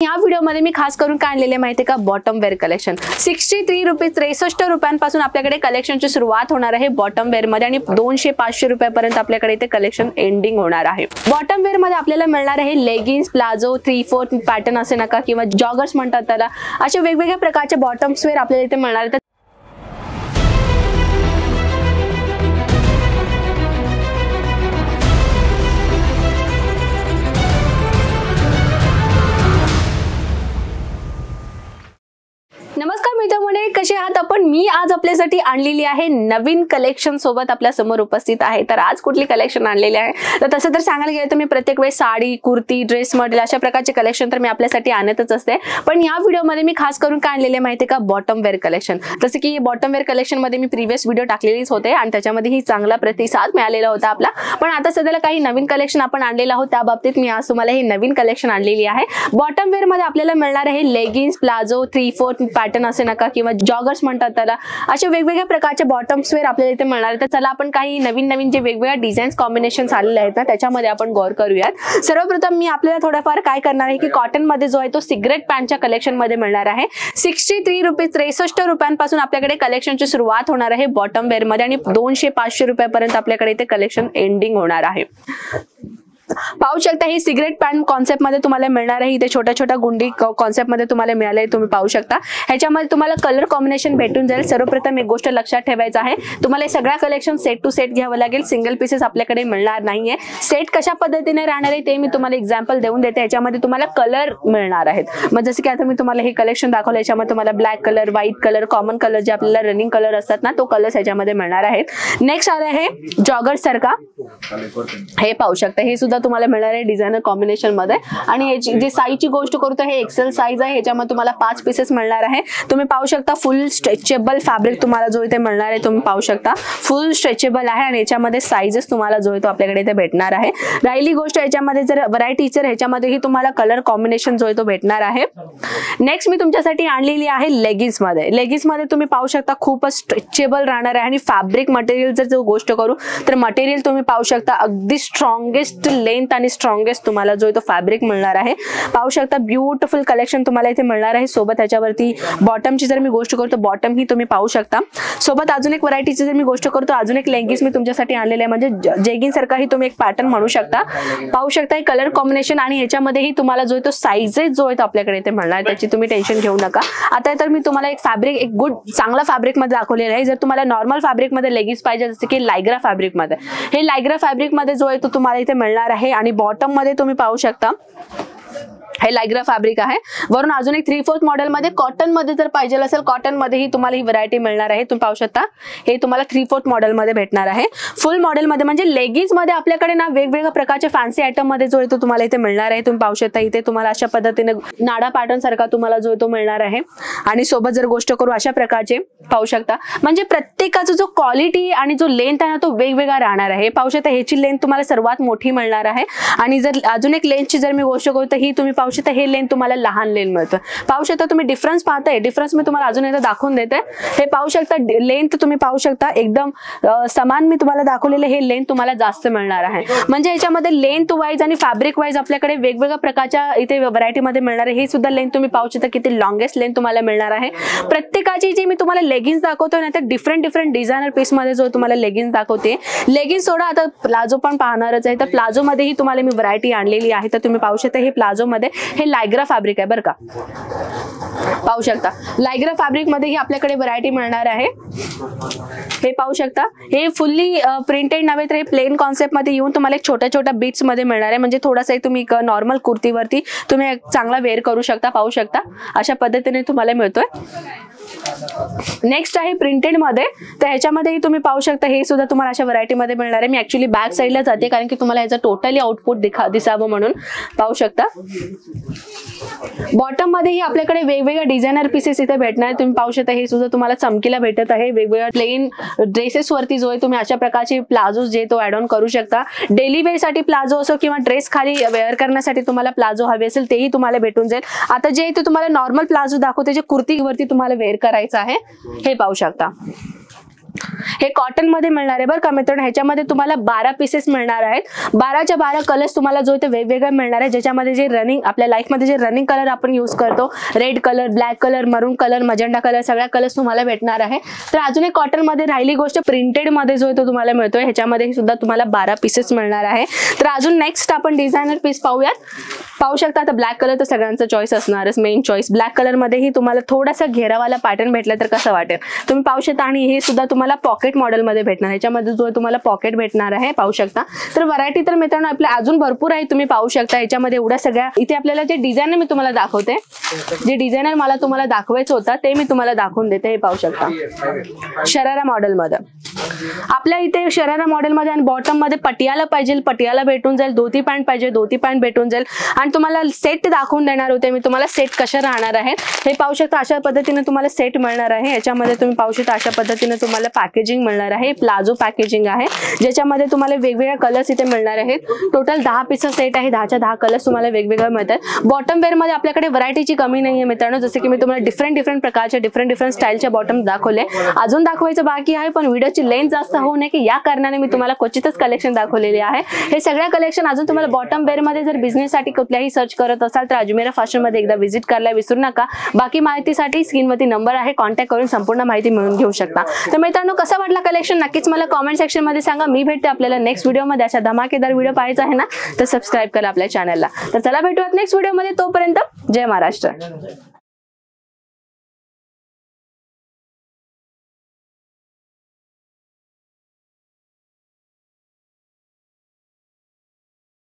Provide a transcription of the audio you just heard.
या व्हिडिओमध्ये मी खास करून काय आणलेले माहिती का, बॉटम वेअर कलेक्शन 63 रुपीज 63 रुपयांपासून आपल्याकडे कलेक्शनची सुरुवात होणार आहे बॉटम वेअर मध्ये आणि 200-500 रुपयापर्यंत आपल्याकडे इथे कलेक्शन एंडिंग होणार आहे। बॉटम वेअर मध्ये आपल्याला मिळणार आहे लेगिन्स, प्लाझो, 3/4 पॅटर्न असे नका किंवा जॉगर्स म्हणतात त्याला, असे वेगवेगळ्या प्रकारचे बॉटम्स वेअर आपल्याला इथे मिळणार आहेत। नमस्कार मित्रांनो, कसे आहात आपण? मी आज आपल्यासाठी आणलेली आहे नवीन कलेक्शन सोबत आपल्या समोर उपस्थित आहे। तर आज कुठली कलेक्शन आणलेली आहे तर तसं तर सांगायला गेलं तर मी प्रत्येक वेळेस साडी, कुर्ती, ड्रेस मॉडेल अशा प्रकारचे कलेक्शन तर मी आपल्यासाठी आणतच असते, पण या व्हिडिओमध्ये मी खास करून काय आणलेले माहिती का, बॉटम वेअर कलेक्शन। जसं की बॉटम वेअर कलेक्शन मध्ये मी प्रीवियस व्हिडिओ टाकलेलीच होते आणि त्याच्यामध्ये ही चांगला प्रतिसाद मिळालेला होता आपला, पण आता सध्याला काही नवीन कलेक्शन आपण आणलेलं आहोत, त्या बाबतीत मी आज तुम्हाला ही नवीन कलेक्शन आणलेली आहे। बॉटम वेअर मध्ये आपल्याला मिळणार आहे लेगिन्स, प्लाझो, 3/4 पॅटर्न असे नका किंवा जॉगर्स म्हणतात त्याला, असे वेगवेगळ्या प्रकारचे बॉटम्स वेअर आपल्याला इथे मिळणार आहेत। तर चला आपण काही नवीन जे वेगवेगळ्या डिझाईन्स कॉम्बिनेशन्स आलेले आहेत ना त्याच्यामध्ये आपण गौर करूयात। सर्वप्रथम मी आपल्याला थोडाफार काय करणार आहे की कॉटन मध्ये जो आहे तो सिगरेट पॅन्टच्या कलेक्शन मध्ये मिळणार आहे। 63 रुपीज 63 रुपयांपासून आपल्याकडे कलेक्शनची सुरुवात होणार आहे बॉटम वेअर मध्ये आणि 200-500 रुपयापर्यंत आपल्याकडे इथे कलेक्शन एंडिंग होणार आहे। पाहू शकता ही सिगरेट पॅन्ट कॉन्सेप्ट मध्ये तुम्हाला मिळणार आहे। इथे छोट्या छोट्या गुंडी कॉन्सेप्ट मध्ये तुम्हाला मिळाले, तुम्ही पाहू शकता। ह्याच्यामध्ये तुम्हाला कलर कॉम्बिनेशन भेटून जाईल। सर्वप्रथम एक गोष्ट लक्षात ठेवायचं आहे, तुम्हाला हे सगळ्या कलेक्शन सेट टू सेट घ्यावं लागेल, सिंगल पीसेस आपल्याकडे मिळणार नाहीये। सेट कशा पद्धतीने राहणार आहे ते मी तुम्हाला एक्झाम्पल देऊन देते। ह्याच्यामध्ये तुम्हाला कलर मिळणार आहेत, मग जसं की आता मी तुम्हाला हे कलेक्शन दाखवलं, याच्यामध्ये तुम्हाला black colour, white colour, common colour जे आपल्याला रनिंग कलर असतात ना तो कलर ह्याच्यामध्ये मिळणार आहेत। नेक्स्ट आला आहे जॉगर सारखा, हे पाहू शकता, हे सुद्धा तुम्हाला मिळणार आहे डिझायनर कॉम्बिनेशन मध्ये आणि याची जी साईजची गोष्ट करू तर हे एक्सेल साईज आहे। ह्याच्यामध्ये तुम्हाला 5 पीसेस मिळणार आहे। तुम्ही पाहू शकता फुल स्ट्रेचेबल फॅब्रिक तुम्हाला जो इथे मिळणार आहे, तुम्ही पाहू शकता फुल स्ट्रेचेबल आहे आणि याच्यामध्ये साईजेस तुम्हाला जो आहे तो आपल्याकडे इथे भेटणार आहे। राहिली गोष्ट याच्यामध्ये जर व्हरायटीच ह्याच्यामध्येही तुम्हाला कलर कॉम्बिनेशन जो आहे तो भेटणार आहे। नेक्स्ट मी तुमच्यासाठी आणलेली आहे लेगिन्स मध्ये। लेगिन्स मध्ये तुम्ही पाहू शकता खूपच स्ट्रेचेबल राहणार आहे आणि फॅब्रिक मटेरियल जर गोष्ट करू तर मटेरियल तुम्ही पाहू शकता अगदी स्ट्रॉंगेस्ट लेंथ आणि स्ट्रॉंगेस्ट तुम्हाला जो तो फॅब्रिक मिळणार आहे। पाहू शकता ब्युटिफुल कलेक्शन तुम्हाला इथे मिळणार आहे। सोबत ह्याच्यावरती बॉटमची जर मी गोष्ट करतो बॉटम ही तुम्ही पाहू शकता। सोबत अजून एक व्हरायटीची जर मी गोष्ट करतो अजून एक लेगिन्स मी तुमच्यासाठी आणलेले आहे, म्हणजे जेगिंग सारखा ही तुम्ही एक पॅटर्न म्हणू शकता। पाहू शकता कलर कॉम्बिनेशन आणि ह्याच्यामध्येही तुम्हाला जो तो साइजेस जो आहे तो आपल्याकडे इथे मिळणार आहे, त्याची तुम्ही टेन्शन घेऊ नका। आता तर मी तुम्हाला एक फॅब्रिक एक गुड चांगला फॅब्रिक मध्ये दाखवलेला आहे। जर तुम्हाला नॉर्मल फॅब्रिक मध्ये लेगिन्स पाहिजे जसे की लायग्रा फॅब्रिक मध्ये, हे लायग्रा फॅब्रिक मध्ये जो आहे तो तुम्हाला इथे मिळणार आहे आणि बॉटम मध्ये तुम्ही पाहू शकता हे लायग्रा फॅब्रिक आहे। वरून अजून एक 3/4 मॉडेल मध्ये कॉटन मध्ये जर पाहिजे असेल कॉटन मध्येही तुम्हाला ही व्हरायटी मिळणार आहे। तुम्ही पाहू शकता हे तुम्हाला 3/4 मॉडेल मध्ये भेटणार आहे। फुल मॉडेल मध्ये म्हणजे लेगिन्स मध्ये आपल्याकडे ना वेगवेगळ्या प्रकारचे फॅन्सी आयटम मध्ये जो आहे तो तुम्हाला इथे मिळणार आहे। तुम्ही पाहू शकता इथे तुम्हाला अशा पद्धतीने नाडा पॅटर्न सारखा तुम्हाला जो तो मिळणार आहे आणि सोबत जर गोष्ट करू अशा प्रकारचे पाहू शकता, म्हणजे प्रत्येकाचा जो क्वालिटी आणि जो लेंथ आहे ना तो वेगवेगळा राहणार आहे। पाहू शकता ह्याची लेंथ तुम्हाला सर्वात मोठी मिळणार आहे आणि जर अजून एक लेंथची जर मी गोष्ट करू तर ही तुम्ही पाहू शकता हे लेंथ तुम्हाला लहान लेंथ मिळतं। पाहू शकता तुम्ही डिफरन्स पाहताय, डिफरन्स मी तुम्हाला अजून एकदा दाखवून देते। हे पाहू शकता लेंथ तुम्ही पाहू शकता एकदम समान मी तुम्हाला दाखवलेले, हे लेंथ तुम्हाला जास्त मिळणार आहे। म्हणजे याच्यामध्ये लेंथ वाईज आणि फॅब्रिक वाईज आपल्याकडे वेगवेगळ्या प्रकारच्या इथे व्हरायटी मध्ये मिळणार आहे। हे सुद्धा लेंथ तुम्ही पाहू शकता किती लॉंगेस्ट लेंथ तुम्हाला मिळणार आहे। प्रत्येकाची जी मी तुम्हाला लेगिन्स दाखवतोय ना तर डिफरंट डिझायनर पीस मध्ये जो तुम्हाला लेगिन्स दाखवते। लेगिन्स सोडा आता प्लाझो पण पाहणारच आहे, तर प्लाझो मध्येही तुम्हाला मी व्हरायटी आणलेली आहे। तर तुम्ही पाहू शकता हे प्लाझो मध्ये हे लायग्रा फॅब्रिक आहे बरं का, पाहू शकता लायग्रा फॅब्रिक मध्ये ही आपल्याकडे व्हरायटी मिळणार आहे। हे पाहू शकता हे फुल्ली प्रिंटेड नव्हे तर हे प्लेन कॉन्सेप्ट मध्ये येऊन तुम्हाला एक छोट्या बीट्स मध्ये मिळणार आहे, म्हणजे थोडासा तुम्ही नॉर्मल कुर्तीवरती तुम्ही चांगला वेअर करू शकता। पाहू शकता अशा पद्धतीने तुम्हाला मिळतोय। नेक्स्ट आहे प्रिंटेड मध्ये, तर ह्याच्यामध्येही तुम्ही पाहू शकता हे सुद्धा तुम्हाला अशा व्हरायटी मध्ये मिळणार आहे। मी ऍक्च्युली बॅक साईडला जाते कारण की तुम्हाला ह्याचा टोटली आउटपुट दिसावं म्हणून। पाहू शकता बॉटम मध्येही आपल्याकडे वेगवेगळ्या डिझायनर पीसेस इथे भेटणार आहे। तुम्ही पाहू शकता हे सुद्धा तुम्हाला चमकीला भेटत आहे। वेगवेगळ्या प्लेन ड्रेसेस वरती जो आहे तुम्ही अशा प्रकारचे प्लाझो जे तो ऍड ऑन करू शकता। डेली वेअर साठी प्लाझो असो किंवा ड्रेस खाली वेअर करण्यासाठी तुम्हाला प्लाझो हवे असेल तेही तुम्हाला भेटून जाईल। आता जे इथे तुम्हाला नॉर्मल प्लाझो दाखवते जे कुर्तीवरती तुम्हाला वेअर करायचं आहे, हे पाहू शकता। हे कॉटन मध्ये मिळणार आहे बरं का मित्रांनो. ह्याच्यामध्ये तुम्हाला 12 पीसेस मिळणार आहेत. 12च्या 12 कलर्स तुम्हाला जो ते वेगवेगळे मिळणार आहे, ज्याच्यामध्ये जे रनिंग आपल्या लाईफ मध्ये जे रनिंग कलर आपण यूज करतो, रेड कलर, ब्लॅक कलर, मरून कलर, मजेंडा कलर, सगळ्या कलर्स तुम्हाला भेटणार आहे. तर अजून एक कॉटन मध्ये राहिली गोष्ट प्रिंटेड मध्ये जो तो तुम्हाला मिळतोय, ह्याच्यामध्ये सुद्धा तुम्हाला 12 पीसेस मिळणार आहे. तर अजून नेक्स्ट आपण डिझायनर पीस पाहूयात. पाहू शकता आता ब्लॅक कलर तर सगळ्यांचा चॉईस असणारच, मेन चॉईस. ब्लॅक कलर मध्येही तुम्हाला थोडासा घेरावाला पॅटर्न भेटला तर कसं वाटेल तुम्ही पाहू शकता. आणि हे सुद्धा तुम्हाला पॉकेट मॉडेल मध्ये भेटणार, ह्याच्यामध्ये जो तुम्हाला पॉकेट भेटणार आहे पाहू शकता. तर व्हरायटी तर मित्रांनो आपल्या अजून भरपूर आहे, तुम्ही पाहू शकता. ह्याच्यामध्ये एवढ्या सगळ्या इथे आपल्याला जे डिझायनर मी तुम्हाला दाखवते, जे डिझायनर मला तुम्हाला दाखवायचं होता ते मी तुम्हाला दाखवून देते. हे पाहू शकता शरारा मॉडेल मध्ये आपल्या इथे शरारा मॉडेल मध्ये. आणि बॉटम मध्ये पटियाला पाहिजे पटियाला भेटून जाईल, धोती पॅन्ट पाहिजे धोती पॅन्ट भेटून जाईल. आणि तुम्हाला सेट दाखवून देणार होते मी तुम्हाला, सेट कशा राहणार आहेत हे पाहू शकता. अशा पद्धतीने तुम्हाला सेट मिळणार आहे. याच्यामध्ये तुम्ही पाहू शकता अशा पद्धतीने तुम्हाला पॅकेजिंग मिळणार आहे. प्लाझो पॅकेजिंग आहे, ज्याच्यामध्ये तुम्हाला वेगवेगळ्या कलर्स इथे मिळणार आहेत. टोटल 10 पीसचा सेट आहे, 10च्या 10 कलर्स तुम्हाला वेगवेगळे मिळतात. बॉटम वेअर मध्ये आपल्याकडे व्हरायटीची कमी नाहीये मित्रांनो, जसे की मी तुम्हाला डिफरंट प्रकारचे डिफरंट स्टाईलचे बॉटम दाखवले. अजून दाखवायचं बाकी आहे, पण व्हिडिओची लेंथ जास्त होऊ नये की या कारणाने मी तुम्हाला क्वचितच कलेक्शन दाखवलेले आहे. हे सगळ्या कलेक्शन अजून तुम्हाला बॉटम वेअर मध्ये जर बिझनेस साठी कुठल्याही सर्च करत असाल तर अजमेरा फॅशन मध्ये एकदा व्हिजिट करायला विसरू नका. बाकी माहितीसाठी स्क्रीनवरती नंबर आहे, कॉन्टॅक्ट करून संपूर्ण माहिती मिळवून घेऊ शकता. तर मित्रांनो कसं वाटलं कलेक्शन नक्कीच मला कॉमेंट सेक्शन मध्ये सांगा. मी भेटते आपल्याला नेक्स्ट व्हिडिओमध्ये. अशा धमाकेदार व्हिडिओ पाहायचा आहे ना तर सबस्क्राईब करा आपल्या चॅनलला. तर चला भेटूयात नेक्स्ट व्हिडिओमध्ये. तोपर्यंत जय महाराष्ट्र.